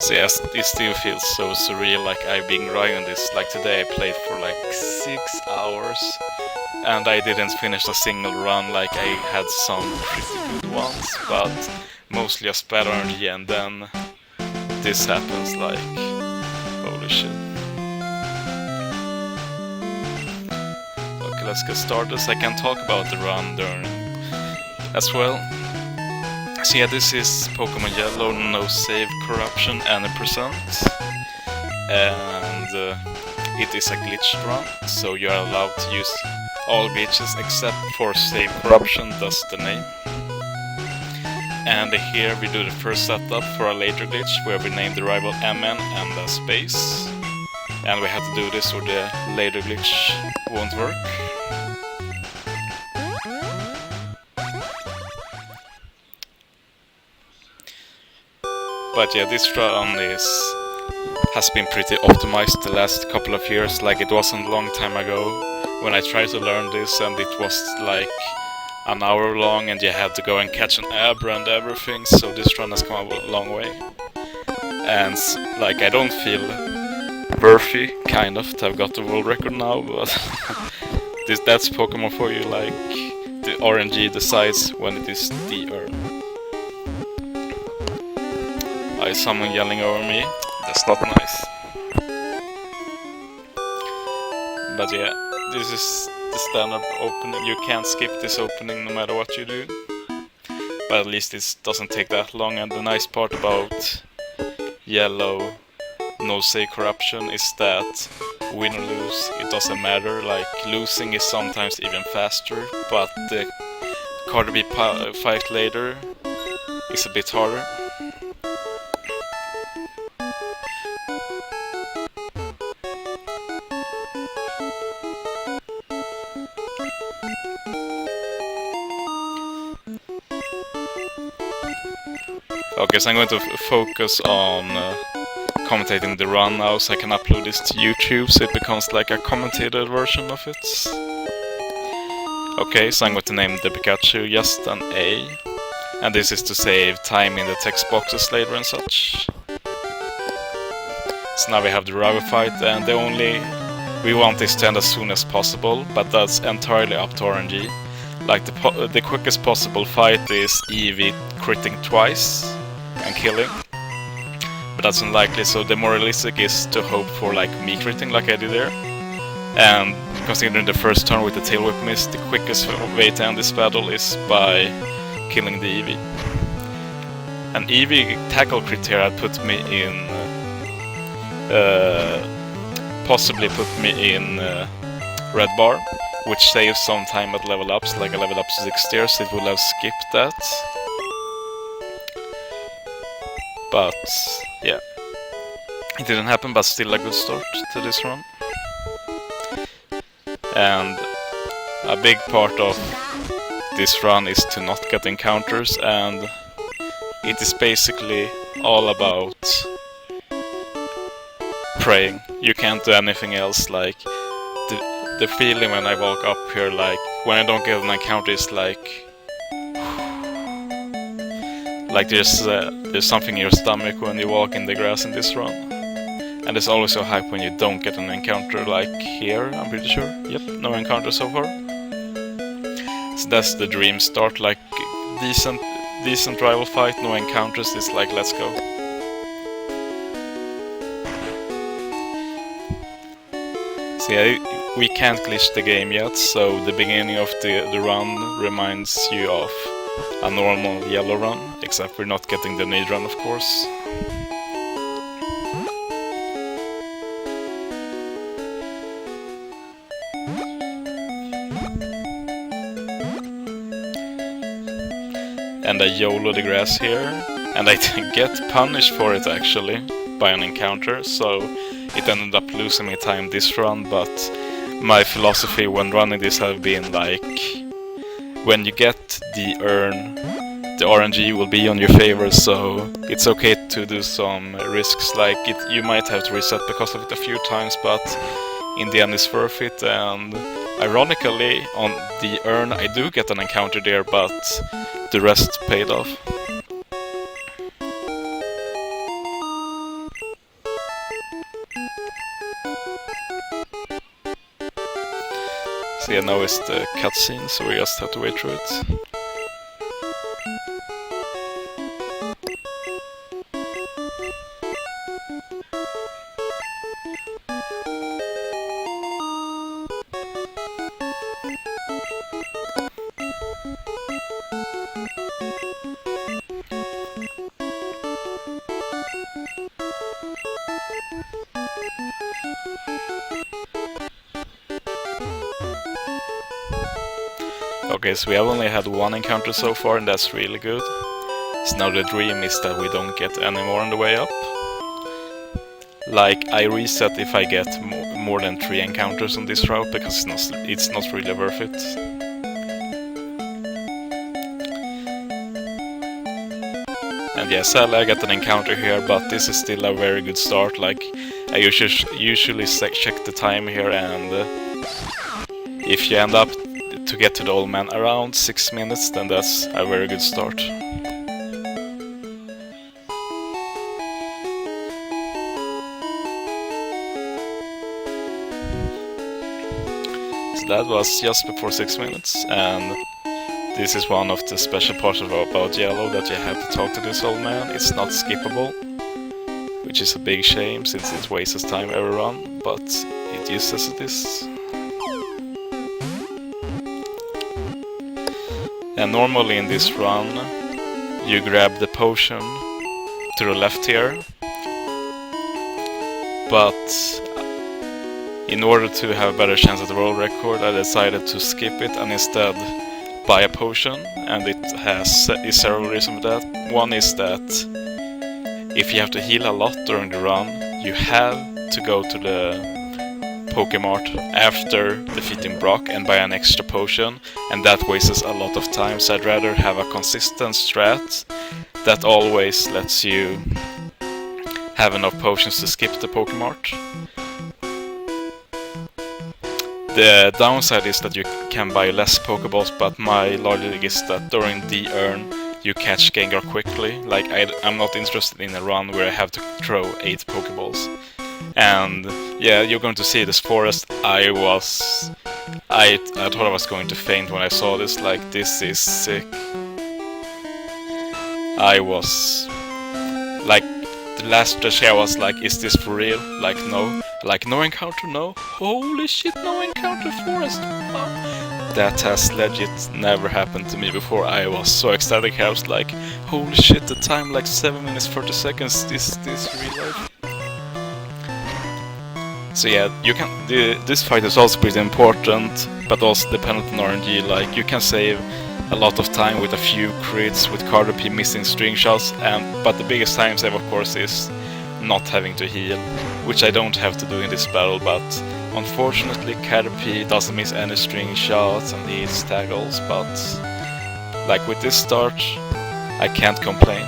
So yes, it still feels so surreal, like I've been grinding this. Like today I played for like 6 hours and I didn't finish a single run. Like I had some pretty good ones, but mostly just bad energy, and then this happens. Like, holy shit. Okay, let's get started so I can talk about the run during as well. So yeah, this is Pokémon Yellow, no save corruption, any percent. And it is a glitched run, so you are allowed to use all glitches except for save corruption, thus the name. And here we do the first setup for a later glitch, where we name the rival MN and a space. And we have to do this or the later glitch won't work. But yeah, this run has been pretty optimized the last couple of years. Like, it wasn't a long time ago when I tried to learn this and it was like an hour long and you had to go and catch an Abra and everything, so this run has come a long way. And like, I don't feel worthy, kind of, to have got the world record now, but that's Pokemon for you. Like, the RNG decides when it is the earn. Someone yelling over me, that's not nice. But yeah, this is the standard opening. You can't skip this opening no matter what you do. But at least it doesn't take that long, and the nice part about Yellow no save corruption is that win or lose, it doesn't matter. Like, losing is sometimes even faster, but the card we fight later is a bit harder. Okay, so I'm going to focus on commentating the run now, so I can upload this to YouTube, so it becomes like a commentated version of it. Okay, so I'm going to name the Pikachu just an A, and this is to save time in the text boxes later and such. So now we have the rival fight, and we want this to end as soon as possible, but that's entirely up to RNG. Like, the quickest possible fight is Eevee critting twice and killing, but that's unlikely, so the more realistic is to hope for like me critting like I did there. And considering the first turn with the tail whip miss, the quickest way to end this battle is by killing the Eevee. And Eevee tackle crit here had put me in possibly put me in red bar, which saves some time at level ups. Like, a level up to 6 tiers, so it would have skipped that. But yeah, it didn't happen, but still a good start to this run. And a big part of this run is to not get encounters, and it is basically all about praying. You can't do anything else. Like, the feeling when I walk up here, like, when I don't get an encounter, is like there's something in your stomach when you walk in the grass in this run. And there's always so hype when you don't get an encounter, like here, I'm pretty sure. Yep, no encounter so far. So that's the dream start, like, decent rival fight, no encounters, it's like, let's go. So yeah, we can't glitch the game yet, so the beginning of the run reminds you of a normal Yellow run, except we're not getting the need run, of course. And I YOLO the grass here, and I get punished for it actually by an encounter, so it ended up losing me time this run. But my philosophy when running this have been like, when you get the earn, the RNG will be on your favor, so it's okay to do some risks. Like, you might have to reset because of it a few times, but in the end it's worth it. And ironically, on the earn I do get an encounter there, but the rest paid off. So yeah, now it's the cutscene, so we just have to wait through it. Okay, so we have only had one encounter so far, and that's really good. So now the dream is that we don't get any more on the way up. Like, I reset if I get more than 3 encounters on this route, because it's not really worth it. And yeah, sadly I got an encounter here, but this is still a very good start. Like, I usually check the time here, and if you end up to get to the old man around 6 minutes, then that's a very good start. So that was just before 6 minutes, and this is one of the special parts about Yellow, that you have to talk to this old man. It's not skippable, which is a big shame since it wastes time every run, but it uses this. And normally in this run, you grab the potion to the left here, but in order to have a better chance at the world record, I decided to skip it and instead buy a potion, and it has several reasons for that. One is that if you have to heal a lot during the run, you have to go to the Pokémon after defeating Brock and buy an extra potion, and that wastes a lot of time, so I'd rather have a consistent strat that always lets you have enough potions to skip the Pokémon. The downside is that you can buy less Pokeballs, but my logic is that during the urn you catch Gengar quickly. Like, I'm not interested in a run where I have to throw 8 Pokeballs. And yeah, you're going to see this forest. I thought I was going to faint when I saw this. Like, this is sick. I was like, the last stretch here was like, is this for real? Like, no. Like, no encounter, no. Holy shit, no encounter forest. Oh. That has legit never happened to me before. I was so ecstatic. I was like, holy shit, the time like 7 minutes 40 seconds. This real life. So yeah, you can. This fight is also pretty important, but also dependent on RNG. Like, you can save a lot of time with a few crits, with Caterpie missing string shots, but the biggest time save, of course, is not having to heal, which I don't have to do in this battle. But unfortunately, Caterpie doesn't miss any string shots and needs tackles. But like, with this start, I can't complain.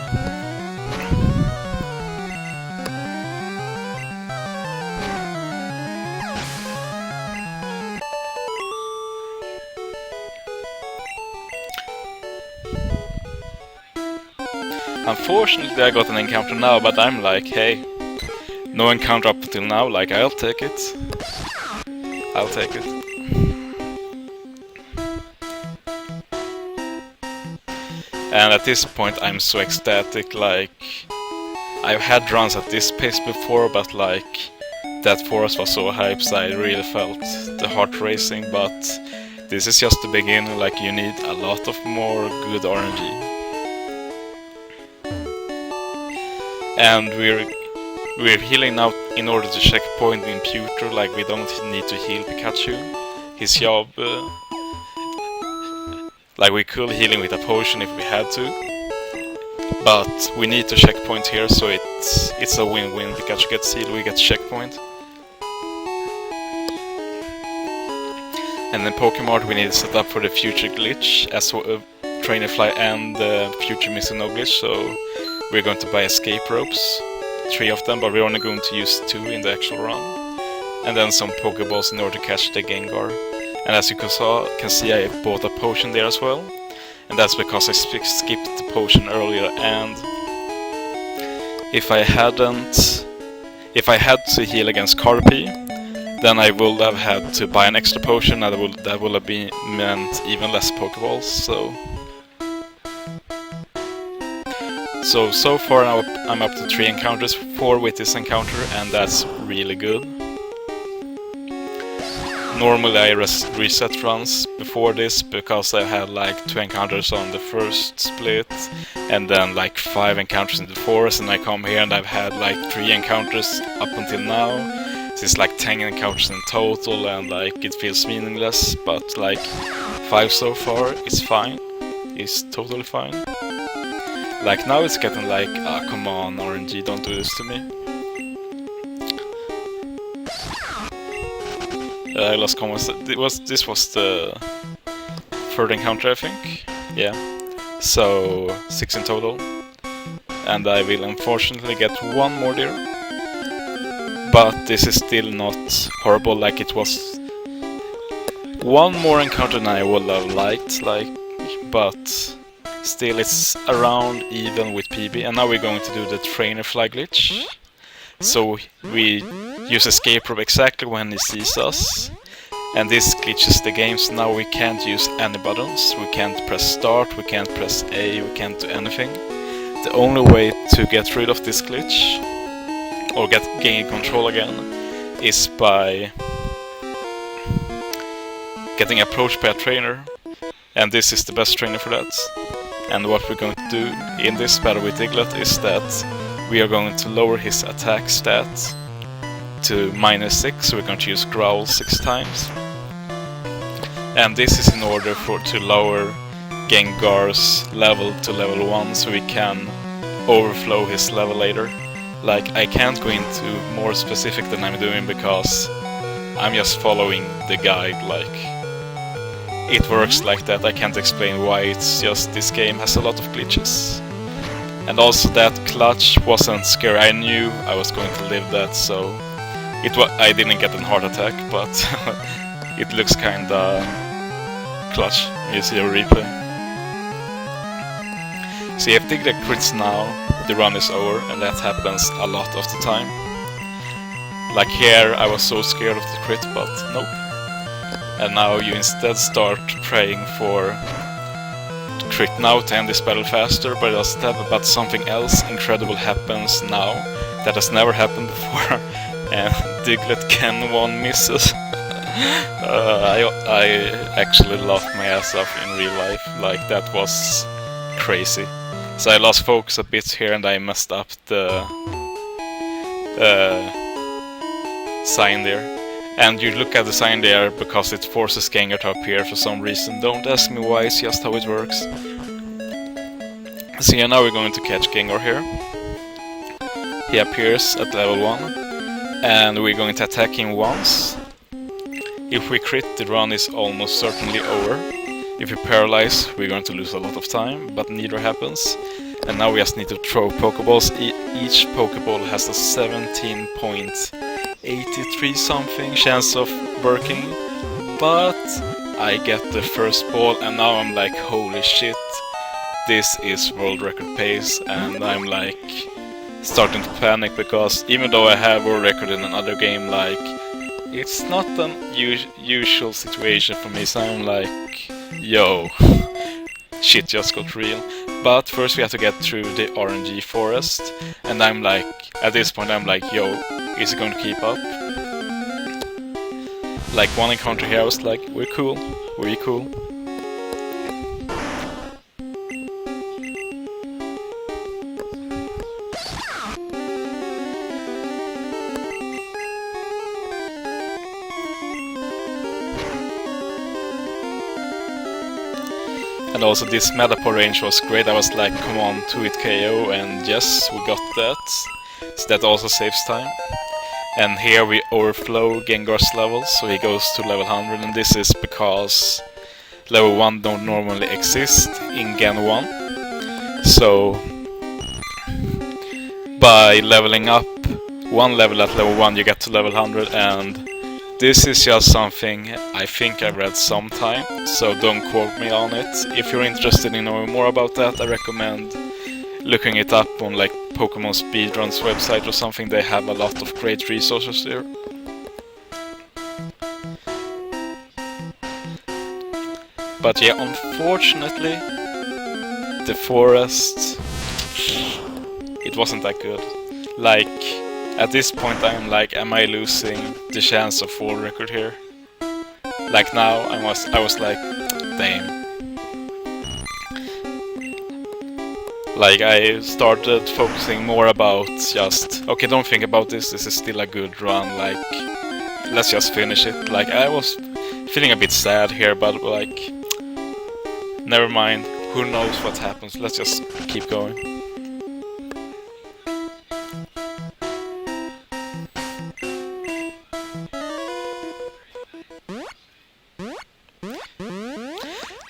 Unfortunately, I got an encounter now, but I'm like, hey, no encounter up until now, like, I'll take it. I'll take it. And at this point, I'm so ecstatic. Like, I've had runs at this pace before, but like, that forest was so hyped, so I really felt the heart racing. But this is just the beginning. Like, you need a lot of more good RNG. And we're healing now in order to checkpoint the imputer. Like, we don't need to heal Pikachu. His job, like, we could heal him with a potion if we had to, but we need to checkpoint here, so it's a win-win. Pikachu gets healed, we get checkpoint. And then Pokemon, we need to set up for the future glitch, as well, Trainer Fly and the future Missing No glitch, so we're going to buy escape ropes, 3 of them, but we're only going to use 2 in the actual run. And then some Pokeballs in order to catch the Gengar. And as you can see, I bought a potion there as well. And that's because I skipped the potion earlier, and if I had to heal against Caterpie, then I would have had to buy an extra potion, and that would have meant even less Pokeballs. So far now I'm up to 3 encounters, 4 with this encounter, and that's really good. Normally I reset runs before this because I had like 2 encounters on the first split and then like 5 encounters in the forest, and I come here and I've had like 3 encounters up until now. So it's like 10 encounters in total, and like it feels meaningless, but like 5 so far is fine. It's totally fine. Like now it's getting like, ah, come on RNG, don't do this to me. I lost comments. This was the third encounter, I think. Yeah. So 6 in total. And I will unfortunately get 1 more deer. But this is still not horrible. Like, it was 1 more encounter than I would have liked, but still it's around even with PB. And now we're going to do the trainer fly glitch. So we use escape rope exactly when he sees us, and this glitches the game, so now we can't use any buttons. We can't press start, we can't press A, we can't do anything. The only way to get rid of this glitch, or gain control again, is by getting approached by a trainer, and this is the best trainer for that. And what we're going to do in this battle with Diglett is that we are going to lower his attack stat to -6, so we're going to use Growl 6 times. And this is in order to lower Gengar's level to level 1, so we can overflow his level later. Like, I can't go into more specific than I'm doing because I'm just following the guide, like, it works like that. I can't explain why, it's just this game has a lot of glitches. And also that clutch wasn't scary. I knew I was going to live that, so I didn't get a heart attack, but it looks kinda clutch. You see a replay. See, if Diglett crits now, the run is over, and that happens a lot of the time. Like here, I was so scared of the crit, but nope. And now you instead start praying for crit now to end this battle faster, but something else incredible happens now that has never happened before, and Diglett can 1 misses. I actually laughed my ass off in real life, like that was crazy. So I lost focus a bit here and I messed up the sign there. And you look at the sign there because it forces Gengar to appear for some reason. Don't ask me why, it's just how it works. So yeah, now we're going to catch Gengar here. He appears at level 1, and we're going to attack him once. If we crit, the run is almost certainly over. If we paralyze, we're going to lose a lot of time, but neither happens. And now we just need to throw Pokeballs. Each Pokeball has a 17.83 something chance of working, but I get the first ball, and now I'm like, holy shit, this is world record pace, and I'm like starting to panic because even though I have world record in another game, like, it's not an usual situation for me, so I'm like, yo, shit just got real. But first we have to get through the RNG forest, and I'm like, at this point I'm like, yo, is it going to keep up? Like, 1 encounter here I was like, we're cool. And also this Metapod range was great. I was like, come on, 2-hit KO, and yes, we got that. So that also saves time. And here we overflow Gengar's levels, so he goes to level 100, and this is because level 1 don't normally exist in Gen 1. So by leveling up 1 level at level 1 you get to level 100, and this is just something I think I read sometime, so don't quote me on it. If you're interested in knowing more about that, I recommend looking it up on like Pokémon Speedrun's website or something. They have a lot of great resources there. But yeah, unfortunately, the forest, it wasn't that good. Like, at this point I'm like, am I losing the chance of world record here? Like now, I was like, damn. Like, I started focusing more about just, okay, don't think about this is still a good run, like, let's just finish it. Like, I was feeling a bit sad here, but like, never mind, who knows what happens, let's just keep going.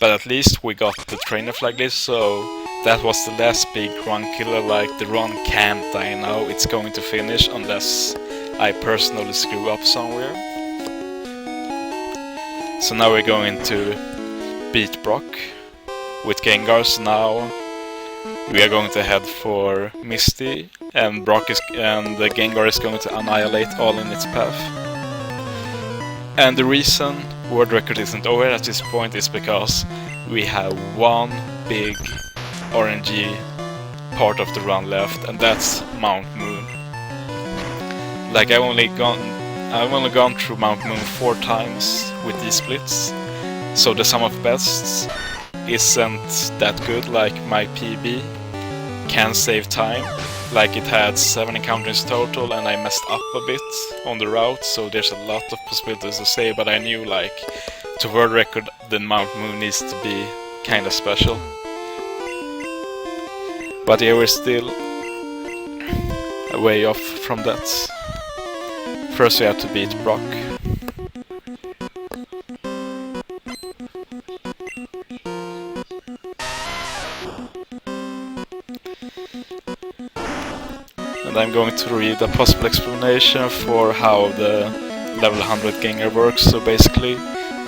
But at least we got the trainer flag list, so that was the last big run killer. Like, the run can't die now, it's going to finish unless I personally screw up somewhere. So now we're going to beat Brock with Gengar. So now we are going to head for Misty, and the Gengar is going to annihilate all in its path. And the reason world record isn't over at this point is because we have one big RNG part of the run left, and that's Mount Moon. Like, I've only gone through Mount Moon 4 times with these splits, so the sum of bests isn't that good. Like, my PB can save time. Like, it had 7 encounters total and I messed up a bit on the route, so there's a lot of possibilities to save, but I knew, like, to world record the Mount Moon needs to be kinda special. But yeah, we're still a way off from that. First we have to beat Brock. And I'm going to read a possible explanation for how the level 100 Gengar works. So basically,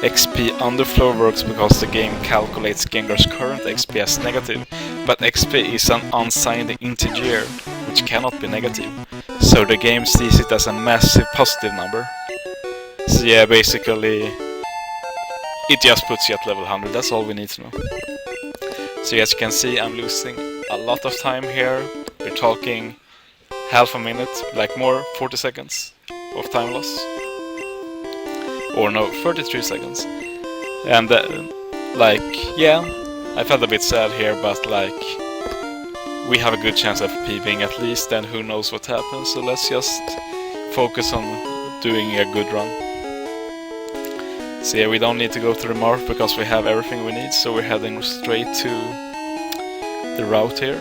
XP underflow works because the game calculates Gengar's current XP as negative, but XP is an unsigned integer, which cannot be negative. So the game sees it as a massive positive number. So yeah, basically, it just puts you at level 100, that's all we need to know. So as you can see, I'm losing a lot of time here. We're talking half a minute, like more, 40 seconds of time loss. Or no, 33 seconds. And like, yeah, I felt a bit sad here, but like, we have a good chance of PBing at least, and who knows what happens, so let's just focus on doing a good run. So yeah, we don't need to go to the mark because we have everything we need, so we're heading straight to the route here.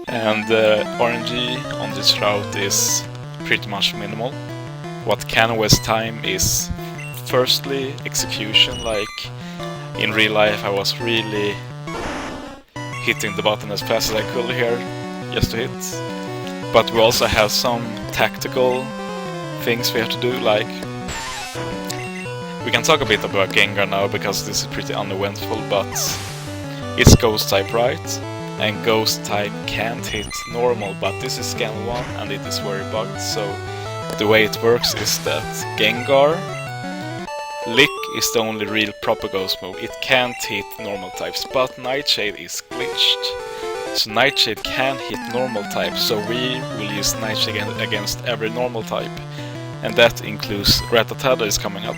And the RNG on this route is pretty much minimal. What can waste time is firstly execution, like in real life I was really hitting the button as fast as I could here, just to hit. But we also have some tactical things we have to do, like we can talk a bit about Gengar now because this is pretty uneventful, but it's Ghost type, right? And Ghost type can't hit normal, but this is scan 1 and it is very bugged, so the way it works is that Gengar, Lick is the only real proper Ghost move. It can't hit normal types, but Nightshade is glitched. So Nightshade can hit normal types, so we will use Nightshade against every normal type. And that includes Rattata is coming up.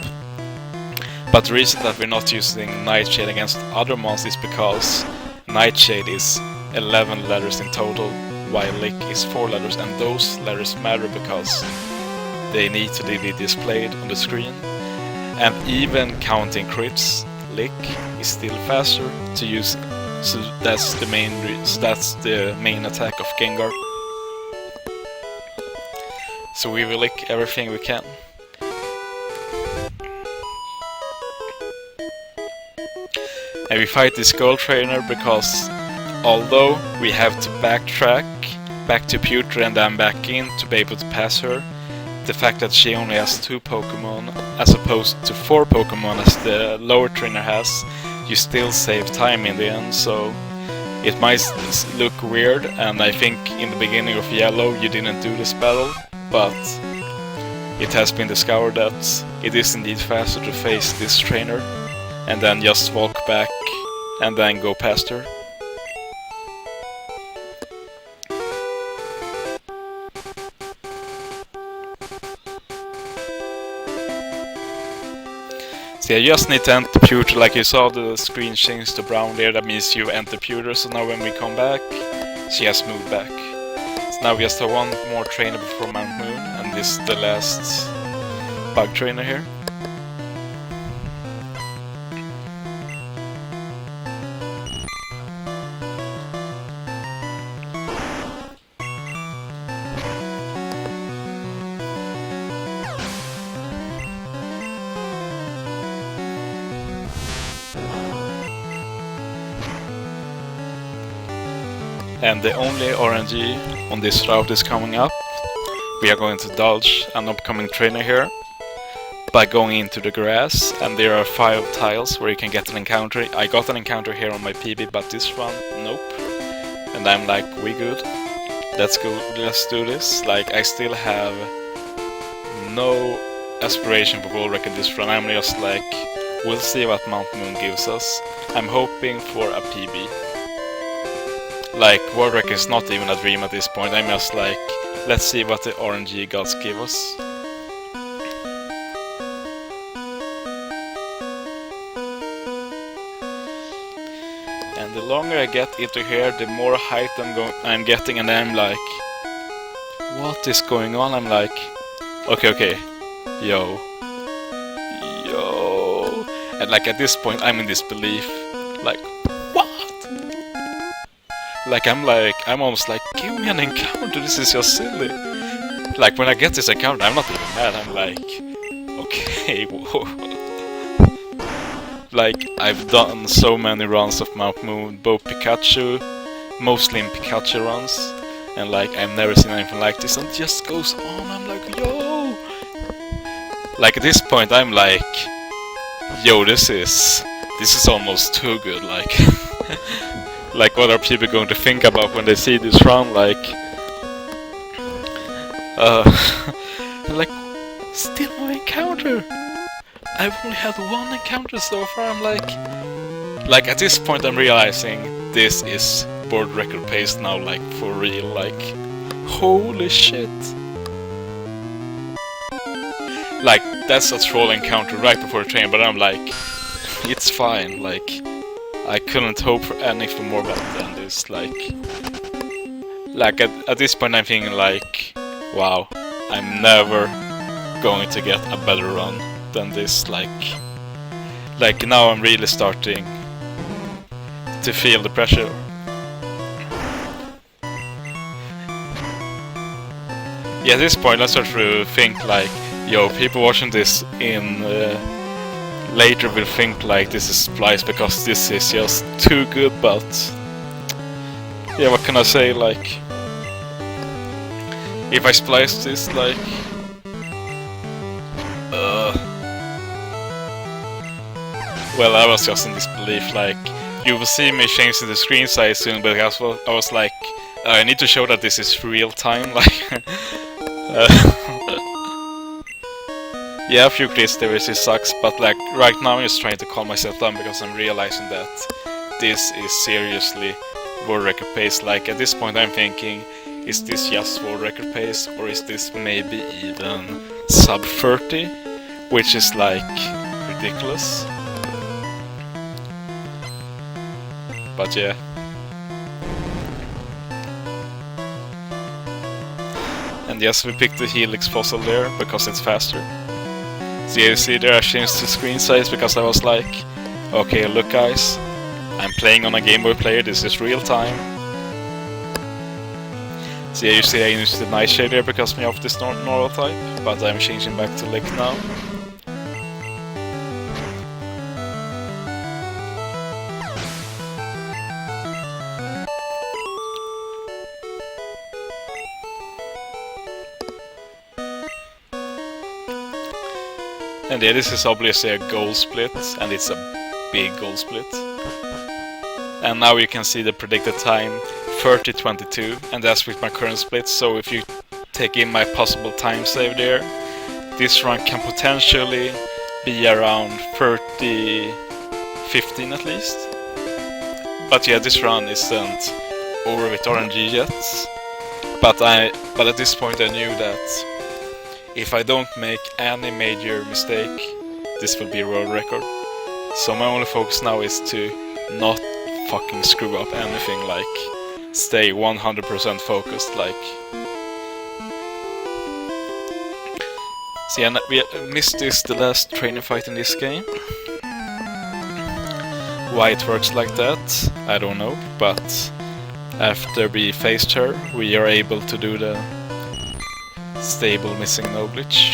But the reason that we're not using Nightshade against other monsters is because Nightshade is 11 letters in total, while Lick is 4 letters, and those letters matter because they need to be displayed on the screen. And even counting crits, Lick is still faster to use, so that's the main attack of Gengar. So we will lick everything we can. And we fight this girl trainer because although we have to backtrack back to Pewter and then back in to be able to pass her, the fact that she only has 2 Pokemon as opposed to 4 Pokemon as the lower trainer has, you still save time in the end, so it might look weird, and I think in the beginning of Yellow you didn't do this battle, but it has been discovered that it is indeed faster to face this trainer and then just walk back and then go past her. So you just need to enter pewter, like you saw the screen change to brown there, that means you enter pewter, so now when we come back, she has moved back. So now we just have one more trainer before Mount Moon, and this is the last bug trainer here. And the only RNG on this route is coming up. We are going to dodge an upcoming trainer here by going into the grass, and there are 5 tiles where you can get an encounter. I got an encounter here on my PB, but this one, nope. And I'm like, we good. Let's go, let's do this. Like, I still have no aspiration for world record this run. I'm just like, we'll see what Mount Moon gives us. I'm hoping for a PB. Like, world record is not even a dream at this point. I'm just like, let's see what the RNG gods give us. And the longer I get into here, the more height I'm getting, and I'm like, what is going on? I'm like, okay, yo. And like at this point, I'm in disbelief. Like, Like I'm almost like, give me an encounter, this is just silly. Like when I get this encounter, I'm not even mad, I'm like, okay, whoa. Like, I've done so many runs of Mount Moon, both Pikachu, mostly in Pikachu runs, and like, I've never seen anything like this, and it just goes on, I'm like, yo! Like at this point, I'm like, yo, this is almost too good, like... Like, what are people going to think about when they see this run? Like, like, still no encounter. I've only had one encounter so far. I'm like at this point, I'm realizing this is world record pace now. Like, for real. Like, holy shit. Like, that's a troll encounter right before the train. But I'm like, it's fine. Like. I couldn't hope for anything more than this, like at this point I'm thinking like, wow, I'm never going to get a better run than this, like now I'm really starting to feel the pressure. Yeah, at this point I start to think like, yo, people watching this in later will think like this is splice because this is just too good, but yeah, what can I say, like if I splice this, like well, I was just in disbelief. Like, you will see me changing the screen size soon, but I was like, I need to show that this is real time, like yeah, a few glitch there is, it sucks, but like right now I'm just trying to calm myself down because I'm realizing that this is seriously world record pace. Like at this point I'm thinking, is this just world record pace, or is this maybe even sub 30? Which is like ridiculous. But yeah. And yes, we picked the Helix fossil there because it's faster. So you see there I changed the screen size because I was like, okay, look guys, I'm playing on a Game Boy player, this is real time. So yeah, you see I used the night shade there because I'm off this normal type, but I'm changing back to Lick now. And yeah, this is obviously a goal split, and it's a big goal split. And now you can see the predicted time, 30:22, and that's with my current split. So if you take in my possible time save there, this run can potentially be around 30-15 at least. But yeah, this run isn't over with RNG yet. But at this point I knew that if I don't make any major mistake, this will be a world record. So my only focus now is to not fucking screw up anything, like stay 100% focused, like. So yeah, we missed this the last training fight in this game. Why it works like that, I don't know, but after we faced her, we are able to do the stable missing no glitch.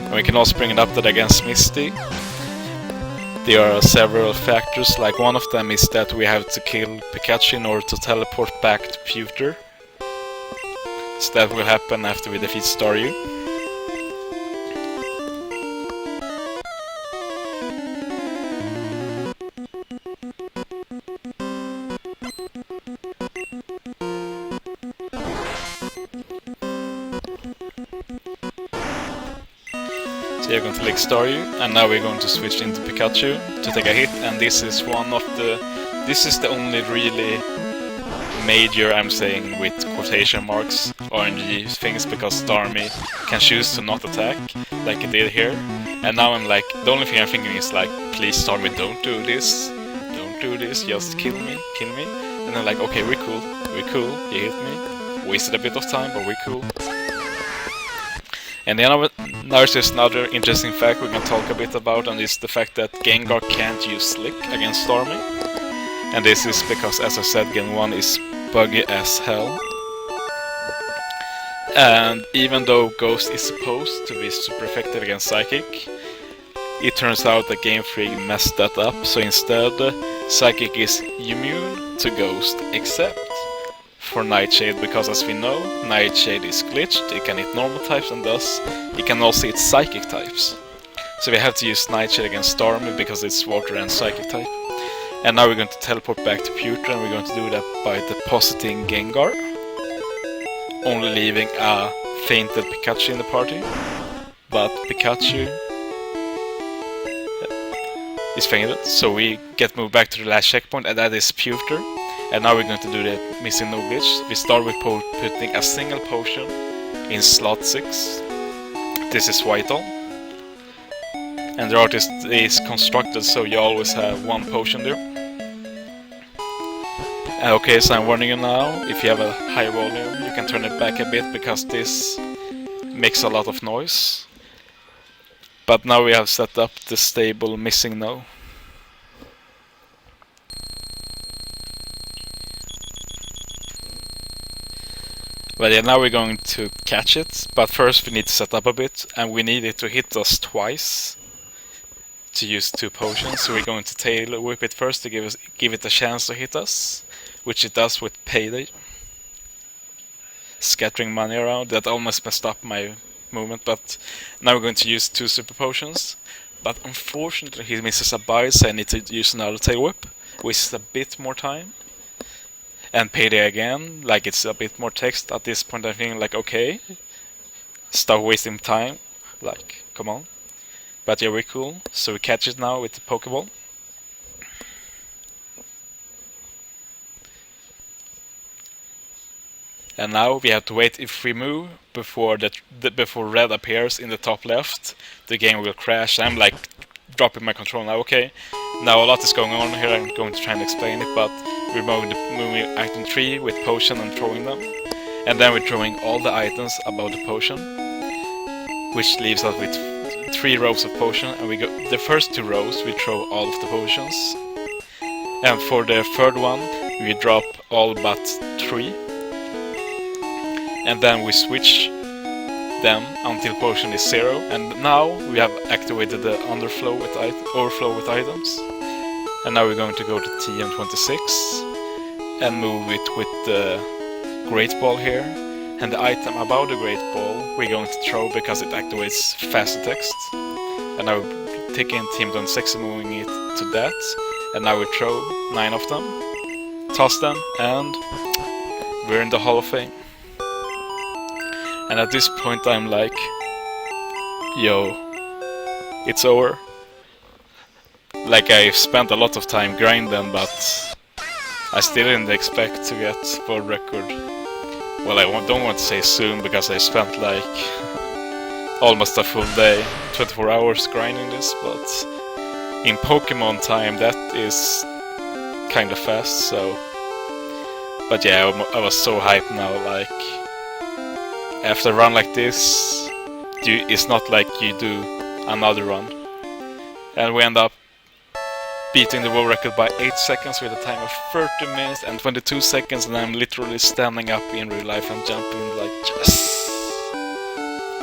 And we can also bring it up that against Misty, there are several factors, like one of them is that we have to kill Pikachu in order to teleport back to Pewter. So that will happen after we defeat Staryu. So you're going to lick Staryu, and now we're going to switch into Pikachu to take a hit, and this is the only really major, I'm saying with quotation marks, RNG things, because Starmie can choose to not attack, like it did here. And now I'm like, the only thing I'm thinking is like, please Starmie, don't do this, just kill me. And I'm like, okay, we're cool, you hit me, wasted a bit of time, but we're cool. And then now there's just another interesting fact we can talk a bit about, and it's the fact that Gengar can't use Slick against Starmie. And this is because, as I said, Gen 1 is buggy as hell. And even though Ghost is supposed to be super effective against Psychic, it turns out that Game Freak messed that up, so instead Psychic is immune to Ghost, except for Nightshade, because as we know, Nightshade is glitched, it can hit normal types, and thus it can also hit Psychic types. So we have to use Nightshade against Starmie because it's water and Psychic type. And now we're going to teleport back to Pewter, and we're going to do that by depositing Gengar, only leaving a fainted Pikachu in the party. But Pikachu is fainted, so we get moved back to the last checkpoint, and that is Pewter. And now we're going to do the missing no glitch. We start with putting a single potion in slot 6. This is vital. And the artist is constructed so you always have one potion there. Okay, so I'm warning you now, if you have a high volume, you can turn it back a bit because this makes a lot of noise. But now we have set up the stable missing no. Well, yeah, now we're going to catch it, but first we need to set up a bit, and we need it to hit us twice to use 2 potions. So we're going to tail whip it first to give it a chance to hit us, which it does with Payday. Scattering money around, that almost messed up my movement, but now we're going to use 2 super potions. But unfortunately he misses a bite, so I need to use another tail whip, which is a bit more time. And Payday again, like it's a bit more text. At this point I'm thinking like, okay, stop wasting time, like, come on. But yeah, we're cool, so we catch it now with the Pokeball. And now we have to wait. If we move before before red appears in the top left, the game will crash. I'm like dropping my control now. Okay, now a lot is going on here. I'm going to try and explain it, but we're moving item 3 with potion and throwing them, and then we're throwing all the items above the potion, which leaves us with 3 rows of potion. And we go the first 2 rows we throw all of the potions, and for the third one we drop all but 3. And then we switch them until potion is 0. And now we have activated the overflow with items. And now we're going to go to TM26 and move it with the Great Ball here. And the item above the Great Ball we're going to throw because it activates faster text. And now we're taking TM26 and moving it to that. And now we throw 9 of them, toss them, and we're in the Hall of Fame. And at this point I'm like, yo, it's over. Like, I spent a lot of time grinding, but I still didn't expect to get world record. Well, I don't want to say soon, because I spent like almost a full day, 24 hours grinding this, but in Pokemon time that is kinda fast, so... But yeah, I was so hyped now, like... After a run like this, it's not like you do another run. And we end up beating the world record by 8 seconds with a time of 30 minutes and 22 seconds, and I'm literally standing up in real life and jumping like, yes!